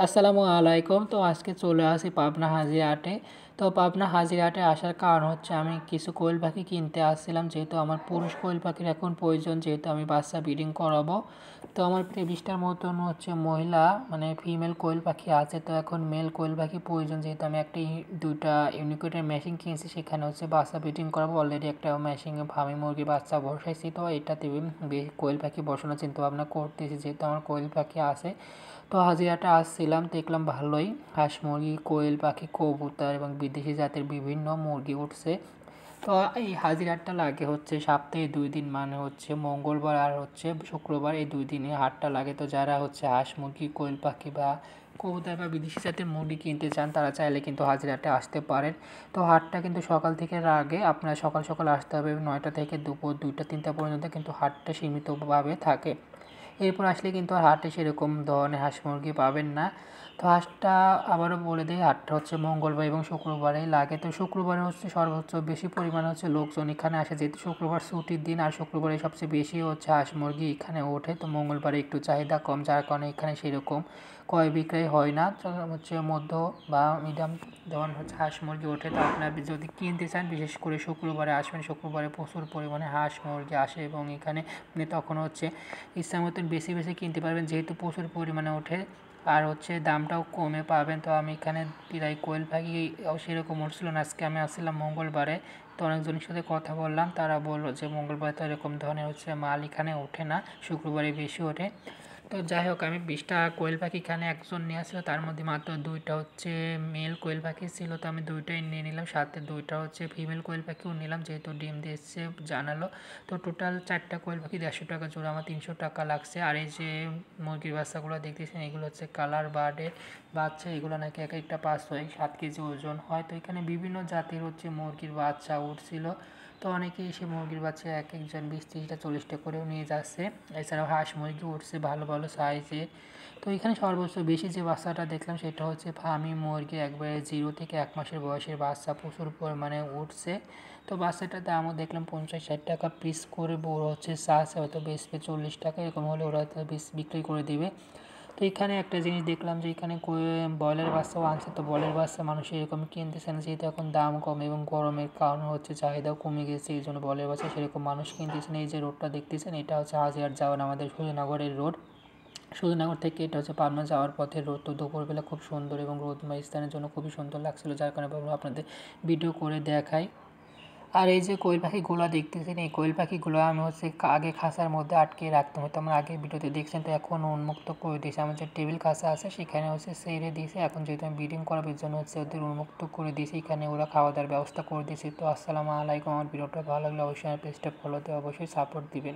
আসসালামু আলাইকুম। তো আজকে চলে আসি পাবনা হাজিরহাটে। তো পাবনা হাজিরহাটে আসার কারণ হচ্ছে আমি কিছু কোয়েল পাখি কিনতে আসছিলাম, যেহেতু আমার পুরুষ কোয়েল পাখির এখন প্রয়োজন, যেহেতু আমি বাচ্চা ব্রিডিং করাবো। তো আমার 23টার মতন হচ্ছে মহিলা মানে ফিমেল কোয়েল পাখি আছে। তো এখন মেল কোয়েল পাখি প্রয়োজন, যেহেতু আমি একটা দুইটা ইউনিকোডের মেশিন কিনছি, সেখানে হচ্ছে বাচ্চা ব্রিডিং করাবো। অলরেডি একটা মেশিনে ফার্মি মুরগি বাচ্চা বসাইছি, তো এটাতে কোয়েল পাখি বসানোর চিন্তা ভাবনা করতেছি, যেহেতু আমার কোয়েল পাখি আছে। তো হাজিরাটা আসছিলাম, দেখলাম ভালোই হাঁস মুরগি, কোয়েল পাখি, কবুতর এবং বিদেশি জাতের বিভিন্ন মুরগি উঠছে। তো এই হাজিরাটা লাগে হচ্ছে সপ্তাহে 2 দিন, মানে হচ্ছে মঙ্গলবার আর হচ্ছে শুক্রবার, এই 2 দিনে হাটটা লাগে। তো যারা হচ্ছে হাঁস মুরগি, কোয়েল পাখি বা কবুতর বা বিদেশি জাতের মুরগি কিনতে চান, তারা চাইলে কিন্তু হাজিরাটে আসতে পারেন। তো হাটটা কিন্তু সকাল থেকে আগে আপনারা সকাল সকাল আসতে হবে, 9টা থেকে দুপুর 2টা 3টা পর্যন্ত কিন্তু হাটটা সীমিতভাবে থাকে। এরপর আসলে কিন্তু আর হাটে সেরকম ধরনের হাঁস মুরগি পাবেন না। তো হাঁসটা আবারও বলে দিই, হাটটা হচ্ছে মঙ্গলবার এবং শুক্রবারেই লাগে। তো শুক্রবারে হচ্ছে সর্বোচ্চ বেশি পরিমাণে হচ্ছে লোকজন এখানে আসে, যেহেতু শুক্রবার ছুটির দিন, আর শুক্রবারে সবচেয়ে বেশি হচ্ছে হাঁস মুরগি এখানে ওঠে। তো মঙ্গলবারে একটু চাহিদা কম, যার কারণে এখানে সেরকম ক্রয় বিক্রয় হয় না। হচ্ছে মধ্য বা মিডিয়াম যখন হচ্ছে হাঁস মুরগি ওঠে। তো আপনারা যদি কিনতে চান, বিশেষ করে শুক্রবারে আসবেন, শুক্রবারে প্রচুর পরিমাণে হাঁস মুরগি আসে এবং এখানে আপনি তখন হচ্ছে ইচ্ছা মতন বেশি বেশি কিনতে পারবেন, যেহেতু প্রচুর পরিমাণে ওঠে আর হচ্ছে দামটাও কমে পাবেন। তো আমি এখানে প্রায় কোয়েল পাখি সেরকম উঠছিল না। আজকে আমি আসছিলাম মঙ্গলবারে, তো অনেকজনের সাথে কথা বললাম, তারা বললো যে মঙ্গলবারে তো এরকম ধরনের হচ্ছে মাল এখানে ওঠে না, শুক্রবারে বেশি ওঠে। তো যাই হোক, আমি 20টা কোয়েল পাখি এখানে একজন নিয়ে আসলো, তার মধ্যে মাত্র 2টা হচ্ছে মেল কোয়েল পাখি ছিল, তো আমি 2টাই নিয়ে নিলাম। সাথে 2টা হচ্ছে ফিমেল কোয়েল পাখিও নিলাম, যেহেতু ডিম দিয়েছে জানালো। তো টোটাল 4টা কোয়েল পাখি 150 টাকা জোড়া, আমার 300 টাকা লাগছে। আর এই যে মুরগির বাচ্চাগুলো দেখতেছেন, এগুলো হচ্ছে কালার বার্ডের বাচ্চা, এগুলো নাকি এক একটা 5-7 কেজি ওজন হয়। তো এখানে বিভিন্ন জাতির হচ্ছে মুরগির বাচ্চা উঠছিল। তো অনেকেই এসে মুরগির বাচ্চা এক একজন 20-30টা 40টা করেও নিয়ে যাচ্ছে। এছাড়াও হাঁস মুরগি উঠছে ভালো ভালো সাইজে। তো এখানে সর্বোচ্চ বেশি যে বাচ্চাটা দেখলাম, সেটা হচ্ছে ফার্মি মুরগি, একবারে 0 থেকে 1 মাসের বয়সের বাচ্চা প্রচুর পরিমাণে উঠছে। তো বাচ্চাটার দামও দেখলাম 50-60 টাকা পিস করে। বড় হচ্ছে চাষে হয়তো বেচবে 40 টাকা, এরকম হলে ওরা হয়তো বিক্রি করে দিবে। তো এখানে একটা জিনিস দেখলাম যে এখানে ব্রয়লার বাচ্চাও আনছে। তো ব্রয়লার বাচ্চা মানুষ এরকম কিনতেছে না, যেহেতু এখন দাম কম এবং গরমের কারণে হচ্ছে চাহিদাও কমে গেছে, এই জন্য ব্রয়লার বাচ্চা সেরকম মানুষ কিনতেছে না। এই যে রোডটা দেখতেছেন, এটা হচ্ছে হাজিরহাট যাওয়ার আমাদের সুজনগরের রোড। সুজনগর থেকে এটা হচ্ছে পাবনা যাওয়ার পথের রোড। তো দুপুরবেলা খুব সুন্দর এবং রোদময় স্থানের জন্য খুবই সুন্দর লাগছিল, যার কারণে ভাবলাম আপনাদের ভিডিও করে দেখাই। আর এই যে কোয়েল পাখিগুলো দেখতেছেন, এই কোয়েল পাখিগুলো আমি হচ্ছে আগে খাঁচার মধ্যে আটকে রাখতাম, হয়তো আমার আগের ভিডিওতে দেখছেন। তো এখন উন্মুক্ত করে দিয়েছে, আমার যে টেবিল খাঁচা আছে সেখানে হচ্ছে ছেড়ে দিয়েছে। এখন যেহেতু আমি ব্রিডিং করার জন্য হচ্ছে ওদের উন্মুক্ত করে দিয়েছি, এখানে ওরা খাওয়া দাওয়ার ব্যবস্থা করে দিয়েছি। তো আসসালামু আলাইকুম। আমার ভিডিওটা ভালো লাগলে অবশ্যই আমার পেজটা ফলো দিয়ে অবশ্যই সাপোর্ট দিবেন।